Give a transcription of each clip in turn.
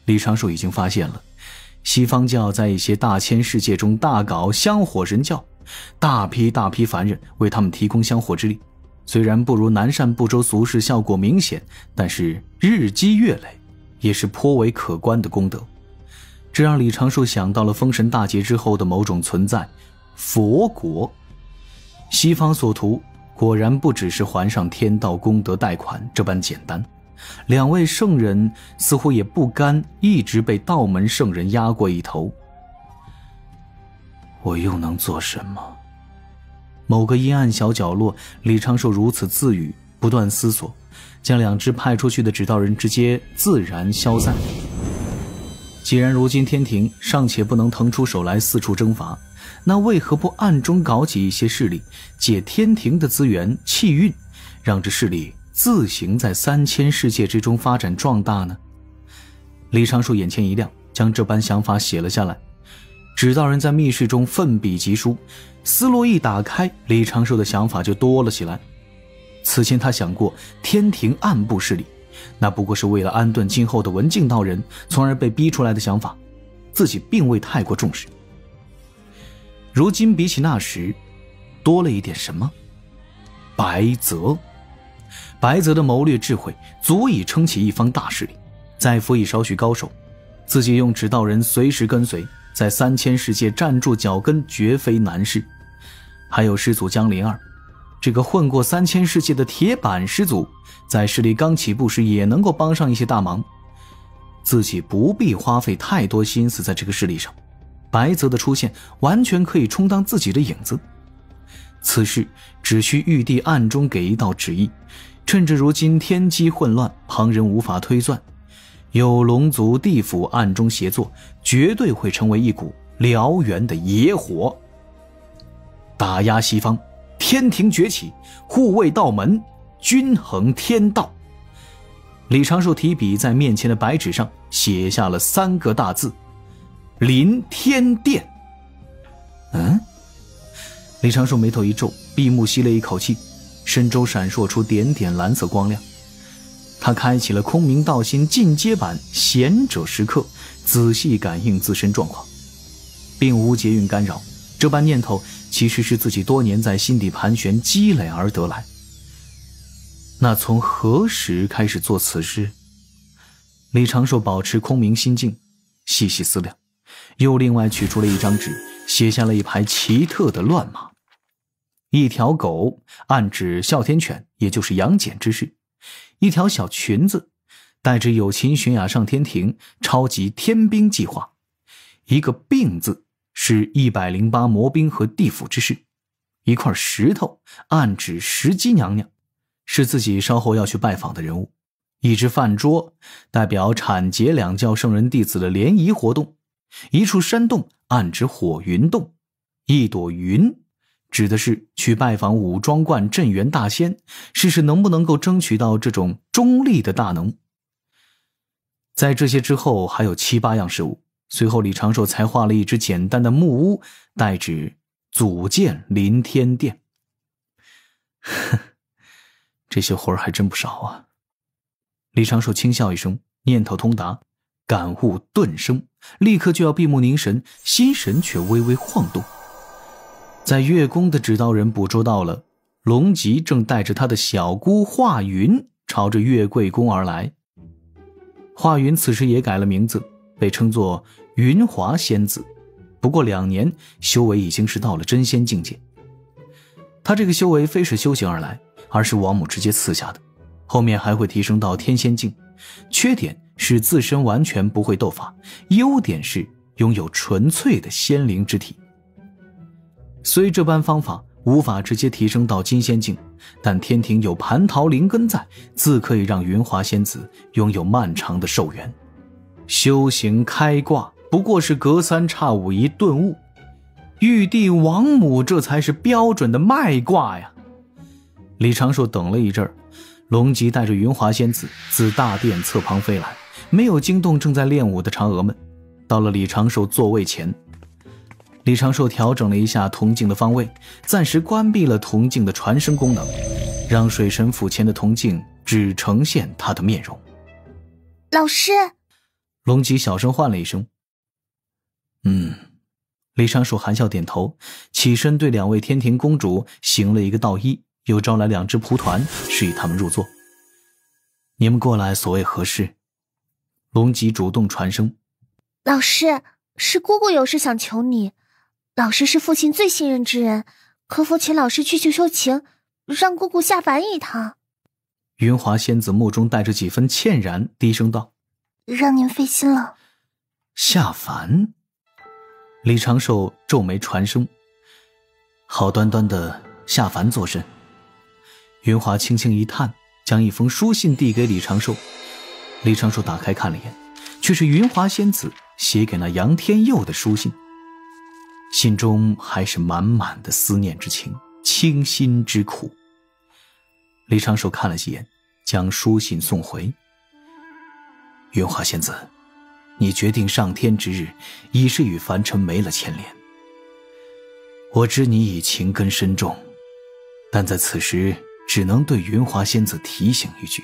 李长寿已经发现了，西方教在一些大千世界中大搞香火神教，大批凡人为他们提供香火之力，虽然不如南赡部洲俗世效果明显，但是日积月累，也是颇为可观的功德。这让李长寿想到了封神大劫之后的某种存在——佛国。西方所图果然不只是还上天道功德贷款这般简单，两位圣人似乎也不甘一直被道门圣人压过一头。我又能做什么？某个阴暗小角落，李长寿如此自语，不断思索，将两只派出去的指导人之间自然消散。既然如今天庭尚且不能腾出手来四处征伐，那为何不暗中搞起一些势力，借天庭的资源气运，让这势力自行在3000世界之中发展壮大呢？李长寿眼前一亮，将这般想法写了下来。指导人在密室中奋笔疾书，思路一打开，李长寿的想法就多了起来。此前他想过天庭暗部势力，那不过是为了安顿今后的文静道人，从而被逼出来的想法，自己并未太过重视。如今比起那时，多了一点什么？白泽。白泽的谋略智慧足以撑起一方大势力，再辅以少许高手，自己用指导人随时跟随，在3000世界站住脚跟绝非难事。还有师祖江林儿，这个混过3000世界的铁板师祖，在势力刚起步时也能够帮上一些大忙，自己不必花费太多心思在这个势力上。白泽的出现完全可以充当自己的影子，此事只需玉帝暗中给一道旨意，趁着如今天机混乱，旁人无法推算，有龙族地府暗中协作，绝对会成为一股燎原的野火。打压西方，天庭崛起，护卫道门，均衡天道。李长寿提笔在面前的白纸上写下了3个大字：临天殿。李长寿眉头一皱，闭目吸了一口气，身周闪烁出点点蓝色光亮。他开启了空明道心进阶版贤者时刻，仔细感应自身状况，并无劫运干扰。这般念头其实是自己多年在心底盘旋积累而得来。那从何时开始做此事？李长寿保持空明心境，细细思量，又另外取出了一张纸，写下了一排奇特的乱码。一条狗，暗指哮天犬，也就是杨戬之事；一条小裙子，代指有情悬崖上天庭超级天兵计划；一个病字，是108魔兵和地府之事；一块石头，暗指石矶娘娘，是自己稍后要去拜访的人物；一只饭桌，代表阐劫两教圣人弟子的联谊活动；一处山洞，暗指火云洞；一朵云，指的是去拜访武装观镇元大仙，试试能不能够争取到这种中立的大能。在这些之后还有7、8样事物，随后李长寿才画了一只简单的木屋，代指组建临天殿。这些活儿还真不少啊。李长寿轻笑一声，念头通达，感悟顿生，立刻就要闭目凝神，心神却微微晃动。在月宫的指导人捕捉到了龙吉正带着他的小姑华云朝着月桂宫而来。华云此时也改了名字，被称作云华仙子，不过2年修为已经是到了真仙境界。他这个修为非是修行而来，而是王母直接赐下的，后面还会提升到天仙境。缺点是自身完全不会斗法，优点是拥有纯粹的仙灵之体。虽这般方法无法直接提升到金仙境，但天庭有蟠桃灵根在，自可以让云华仙子拥有漫长的寿元。修行开挂不过是隔3差5一顿悟，玉帝王母这才是标准的卖卦呀。李长寿等了一阵儿，龙吉带着云华仙子自大殿侧旁飞来，没有惊动正在练武的嫦娥们。到了李长寿座位前，李长寿调整了一下铜镜的方位，暂时关闭了铜镜的传声功能，让水神府前的铜镜只呈现他的面容。老师，龙吉小声唤了一声。李长寿含笑点头，起身对2位天庭公主行了一个道揖，又招来2只蒲团，示意他们入座。你们过来所谓何事？龙吉主动传声。老师，是姑姑有事想求你。老师是父亲最信任之人，可否请老师去求求情，让姑姑下凡一趟？云华仙子目中带着几分歉然，低声道：让您费心了。下凡？李长寿皱眉传声：好端端的下凡作甚？云华轻轻一叹，将一封书信递给李长寿。李长寿打开看了一眼，却是云华仙子写给那杨天佑的书信，信中还是满满的思念之情，倾心之苦。李长寿看了几眼，将书信送回。云华仙子，你决定上天之日，已是与凡尘没了牵连。我知你已情根深重，但在此时只能对云华仙子提醒一句：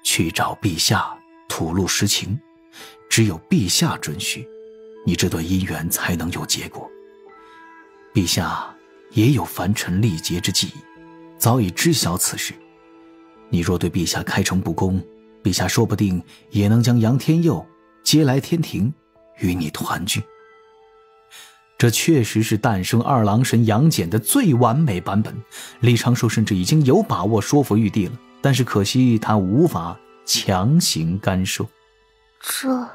去找陛下吐露实情，只有陛下准许，你这段姻缘才能有结果。陛下也有凡尘历劫之际，早已知晓此事。你若对陛下开诚布公，陛下说不定也能将杨天佑接来天庭，与你团聚。这确实是诞生二郎神杨戬的最完美版本。李长寿甚至已经有把握说服玉帝了，但是可惜他无法强行干涉。这……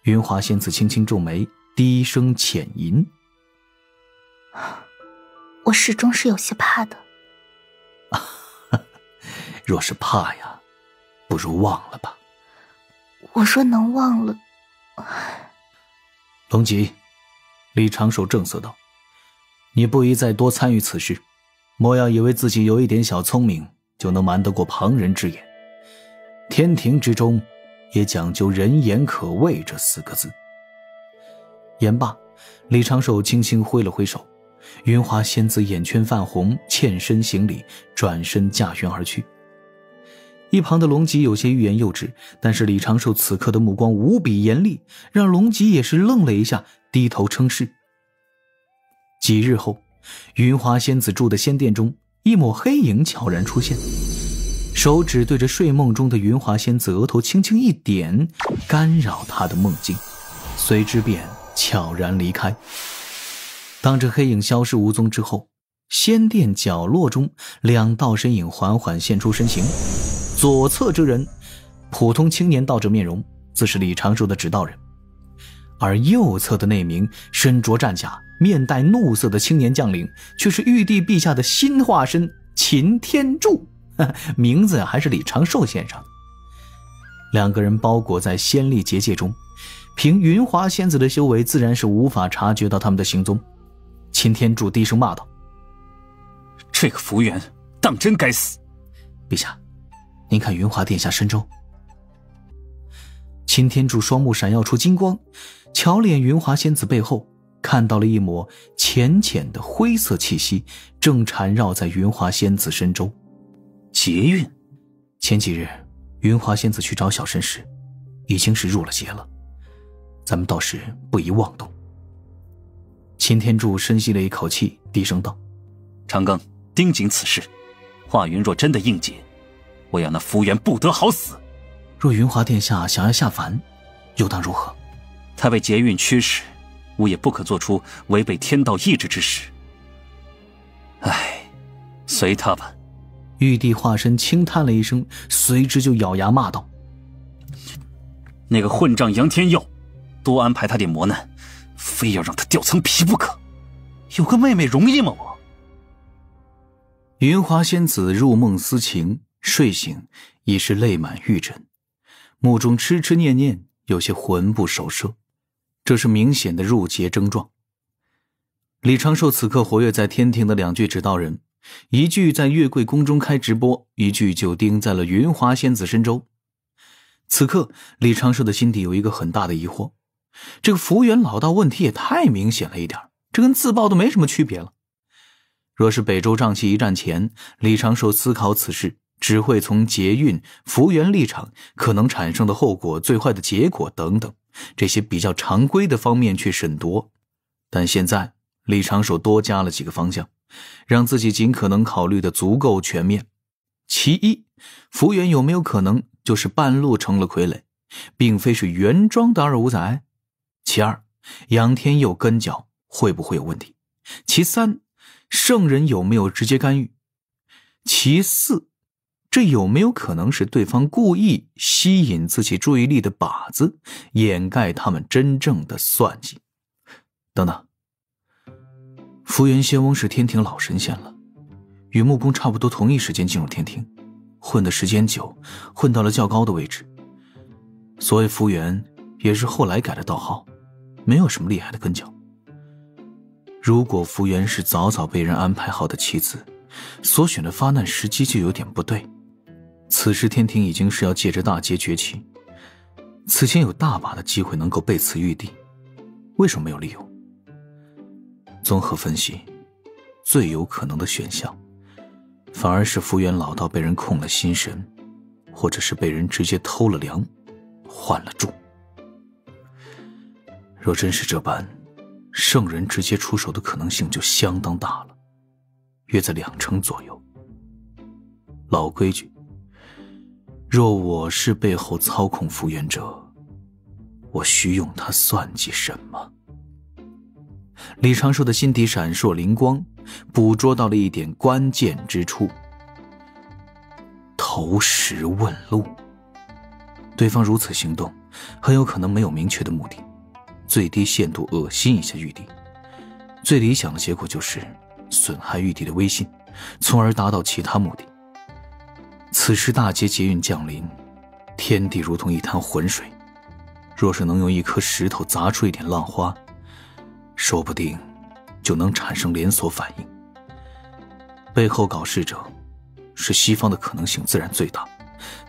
云华仙子轻轻皱眉，低声浅吟：我始终是有些怕的。若是怕呀，不如忘了吧。我说能忘了。龙吉，李长寿正色道：你不宜再多参与此事，莫要以为自己有一点小聪明就能瞒得过旁人之眼。天庭之中也讲究人言可畏这4个字。言罢，李长寿轻轻挥了挥手，云华仙子眼圈泛红，欠身行礼，转身驾云而去。一旁的龙吉有些欲言又止，但是李长寿此刻的目光无比严厉，让龙吉也是愣了一下，低头称是。几日后，云华仙子住的仙殿中，一抹黑影悄然出现，手指对着睡梦中的云华仙子额头轻轻一点，干扰她的梦境，随之便悄然离开。当这黑影消失无踪之后，仙殿角落中2道身影缓缓现出身形。左侧之人，普通青年道者面容，自是李长寿的指道人；而右侧的那名身着战甲、面带怒色的青年将领，却是玉帝陛下的新化身秦天柱，名字还是李长寿献上的。2个人包裹在仙力结界中，凭云华仙子的修为，自然是无法察觉到他们的行踪。秦天柱低声骂道：这个福源当真该死！陛下，您看云华殿下身周。秦天柱双目闪耀出金光，瞧脸云华仙子背后，看到了一抹浅浅的灰色气息，正缠绕在云华仙子身周。劫运？前几日云华仙子去找小神时，已经是入了劫了，咱们到时不宜妄动。秦天柱深吸了一口气，低声道：长庚盯紧此事，华云若真的应劫，我要那福源不得好死。若云华殿下想要下凡，又当如何？他为劫运驱使，吾也不可做出违背天道意志之事。唉，随他吧。玉帝化身轻叹了一声，随之就咬牙骂道：那个混账杨天佑，多安排他点磨难，非要让他掉层皮不可。有个妹妹容易吗我？云华仙子入梦思情，睡醒已是泪满玉枕，目中痴痴念念，有些魂不守舍，这是明显的入劫征状。李长寿此刻活跃在天庭的2具指道人，一具在月桂宫中开直播，一具就盯在了云华仙子身周。此刻李长寿的心底有一个很大的疑惑，这个福源老道问题也太明显了一点，这跟自爆都没什么区别了。若是北周瘴气一战前，李长寿思考此事，只会从劫运、福缘立场可能产生的后果、最坏的结果等等这些比较常规的方面去审夺。但现在李长寿多加了几个方向，让自己尽可能考虑的足够全面。其一，福缘有没有可能就是半路成了傀儡，并非是原装的二五仔？其二，杨天佑跟脚会不会有问题？其三，圣人有没有直接干预？其四，这有没有可能是对方故意吸引自己注意力的靶子，掩盖他们真正的算计？等等，福缘仙翁是天庭老神仙了，与木工差不多同一时间进入天庭，混的时间久，混到了较高的位置。所谓福缘也是后来改的道号，没有什么厉害的跟脚。如果福缘是早早被人安排好的棋子，所选的发难时机就有点不对。此时天庭已经是要借着大劫崛起，此前有大把的机会能够背刺玉帝，为什么没有利用？综合分析，最有可能的选项反而是福缘老道被人控了心神，或者是被人直接偷了粮换了住。若真是这般，圣人直接出手的可能性就相当大了，约在20%左右。老规矩，若我是背后操控福缘者，我需用他算计什么？李长寿的心底闪烁灵光，捕捉到了一点关键之处。投石问路。对方如此行动，很有可能没有明确的目的，最低限度恶心一下玉帝。最理想的结果就是损害玉帝的威信，从而达到其他目的。此时大劫劫运降临，天地如同一滩浑水，若是能用一颗石头砸出一点浪花，说不定就能产生连锁反应。背后搞事者是西方的可能性自然最大，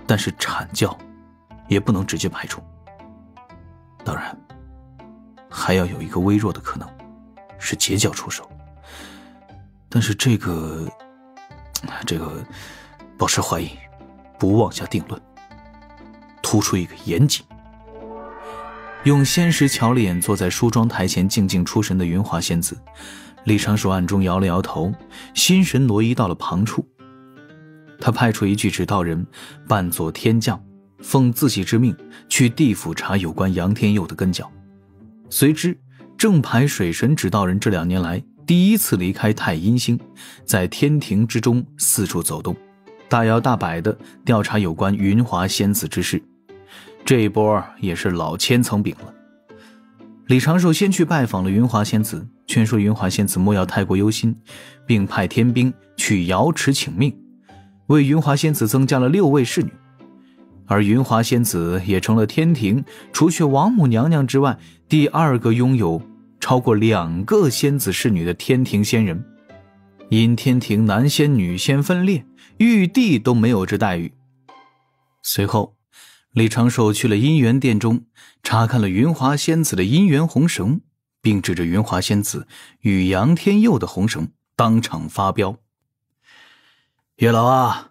但是阐教也不能直接排除。当然还要有一个微弱的可能是截教出手，但是这个保持怀疑，不妄下定论，突出一个严谨。用仙石瞧了眼坐在梳妆台前静静出神的云华仙子，李长寿暗中摇了摇头，心神挪移到了旁处。他派出一具指道人扮作天将，奉自己之命去地府查有关杨天佑的跟脚。随之正牌水神指道人这2年来第一次离开太阴星，在天庭之中四处走动，大摇大摆地调查有关云华仙子之事。这一波也是老千层饼了。李长寿先去拜访了云华仙子，劝说云华仙子莫要太过忧心，并派天兵去瑶池请命，为云华仙子增加了6位侍女。而云华仙子也成了天庭除却王母娘娘之外第2个拥有超过2个仙子侍女的天庭仙人。因天庭男仙女仙分裂，玉帝都没有这待遇。随后李长寿去了姻缘殿中，查看了云华仙子的姻缘红绳，并指着云华仙子与杨天佑的红绳当场发飙。月老啊，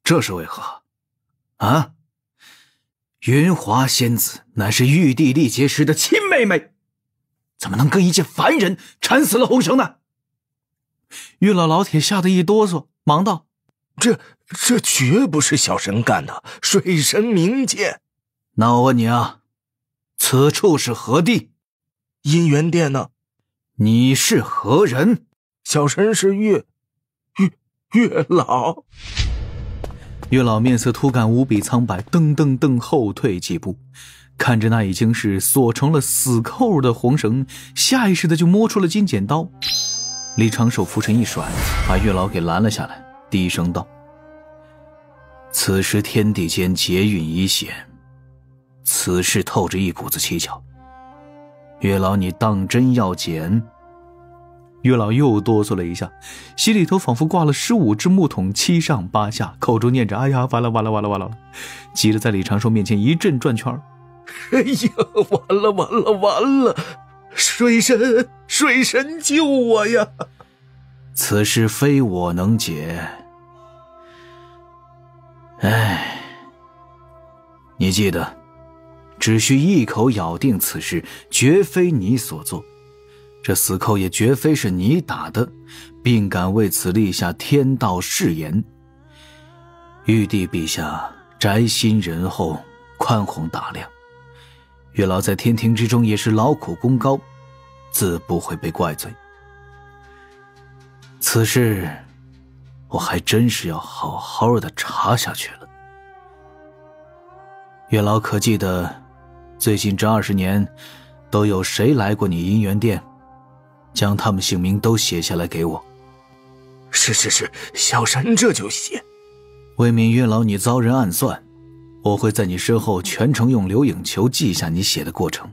这是为何啊？云华仙子乃是玉帝历劫时的亲妹妹，怎么能跟一介凡人缠死了红绳呢？月老老铁吓得一哆嗦，忙道：这绝不是小神干的，水神明鉴。那我问你啊，此处是何地？姻缘殿呢？你是何人？小神是月老。月老面色突感无比苍白，噔噔噔后退几步，看着那已经是锁成了死扣的红绳，下意识的就摸出了金剪刀。李长寿拂尘一甩，把月老给拦了下来，低声道：此时天地间劫运已显，此事透着一股子蹊跷，月老你当真要捡？月老又哆嗦了一下，心里头仿佛挂了15只木桶，7上8下，口中念着哎呀完了完了完了完了，急得在李长寿面前一阵转圈。哎呀完了，水神救我呀！此事非我能解，你记得，只需一口咬定此事绝非你所做，这死扣也绝非是你打的，并敢为此立下天道誓言。玉帝陛下宅心仁厚，宽宏大量，月老在天庭之中也是劳苦功高，自不会被怪罪。此事我还真是要好好的查下去了。月老可记得最近这20年都有谁来过你姻缘殿？将他们姓名都写下来给我。是，小神这就写。为免月老你遭人暗算，我会在你身后全程用留影球记下你写的过程，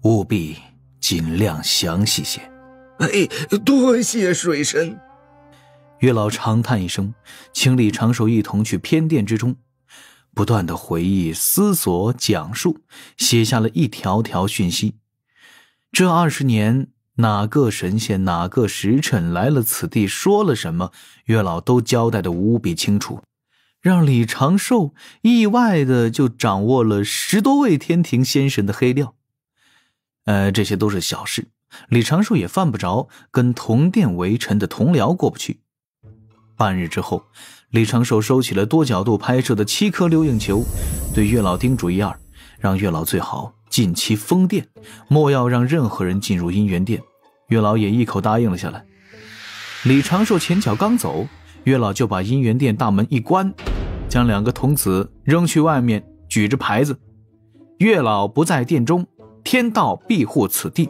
务必尽量详细些。多谢水神。月老长叹一声，请李长寿一同去偏殿之中，不断的回忆、思索、讲述，写下了一条条讯息。这20年，哪个神仙、哪个时辰来了此地，说了什么，月老都交代得无比清楚，让李长寿意外的就掌握了10多位天庭仙神的黑料。这些都是小事，李长寿也犯不着跟同殿为臣的同僚过不去。半日之后，李长寿收起了多角度拍摄的7颗留影球，对月老叮嘱一二，让月老最好近期封殿，莫要让任何人进入姻缘殿。月老也一口答应了下来。李长寿前脚刚走，月老就把姻缘殿大门一关，将2个童子扔去外面，举着牌子：月老不在殿中，天道庇护此地。